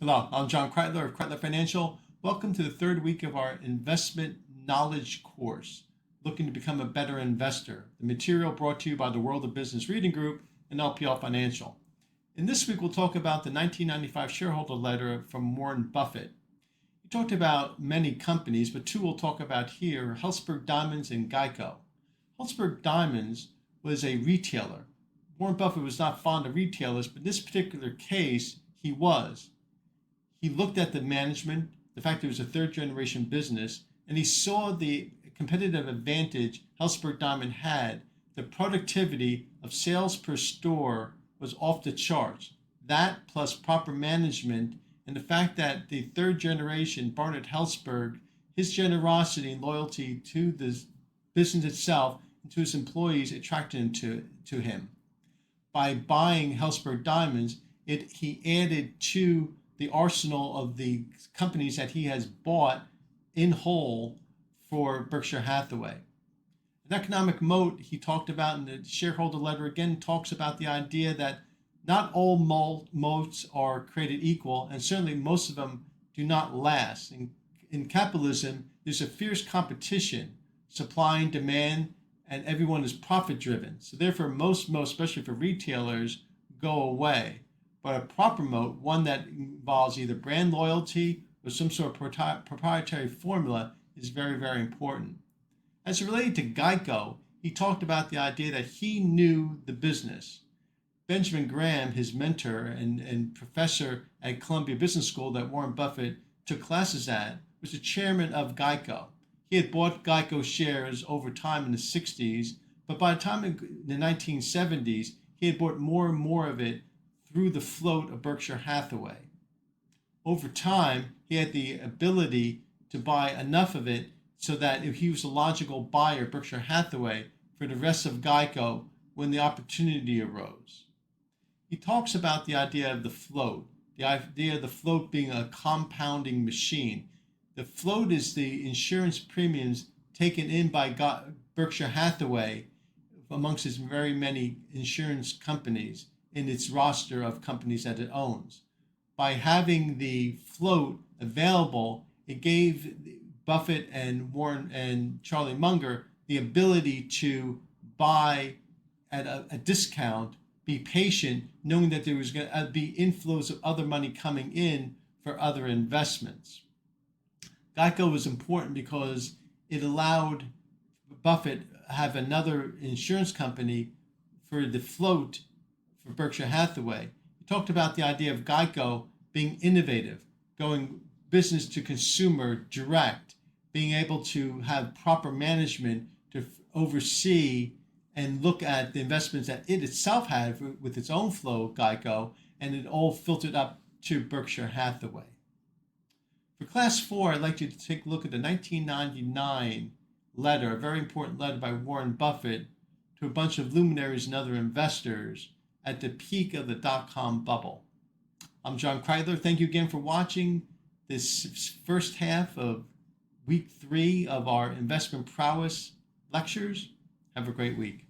Hello, I'm John Kreitler of Kreitler Financial. Welcome to the third week of our investment knowledge course, Looking to Become a Better Investor. The material brought to you by the World of Business Reading Group and LPL Financial. In this week, we'll talk about the 1995 shareholder letter from Warren Buffett. He talked about many companies, but two we'll talk about here, Helzberg Diamonds and GEICO. Helzberg Diamonds was a retailer. Warren Buffett was not fond of retailers, but in this particular case, he was. He looked at the management, the fact that it was a third generation business, and he saw the competitive advantage Helzberg Diamond had. The productivity of sales per store was off the charts. That plus proper management and the fact that the third generation, Barnett Helzberg, his generosity and loyalty to the business itself and to his employees attracted him to him. By buying Helzberg Diamonds, he added to the arsenal of the companies that he has bought in whole for Berkshire Hathaway. An economic moat he talked about in the shareholder letter again talks about the idea that not all moats are created equal, and certainly most of them do not last. In capitalism, there's a fierce competition, supply and demand, and everyone is profit driven. So therefore, most moats, especially for retailers, go away. But a proper moat, one that involves either brand loyalty or some sort of proprietary formula, is very, very important. As it related to GEICO, he talked about the idea that he knew the business. Benjamin Graham, his mentor and professor at Columbia Business School that Warren Buffett took classes at, was the chairman of GEICO. He had bought GEICO shares over time in the 60s, but by the time in the 1970s, he had bought more and more of it through the float of Berkshire Hathaway. Over time, he had the ability to buy enough of it so that if he was a logical buyer of Berkshire Hathaway for the rest of GEICO when the opportunity arose. He talks about the idea of the float, the idea of the float being a compounding machine. The float is the insurance premiums taken in by Berkshire Hathaway amongst its very many insurance companies in its roster of companies that it owns. By having the float available, it gave Buffett and Warren and Charlie Munger the ability to buy at a discount, be patient, knowing that there was going to be inflows of other money coming in for other investments. GEICO was important because it allowed Buffett have another insurance company for the float for Berkshire Hathaway. He talked about the idea of GEICO being innovative, going business to consumer direct, being able to have proper management to oversee and look at the investments that it itself had with its own flow, GEICO, and it all filtered up to Berkshire Hathaway. For Class 4, I'd like you to take a look at the 1999 letter, a very important letter by Warren Buffett to a bunch of luminaries and other investors at the peak of the dot-com bubble. I'm John Kreitler. Thank you again for watching this first half of week 3 of our investment prowess lectures. Have a great week.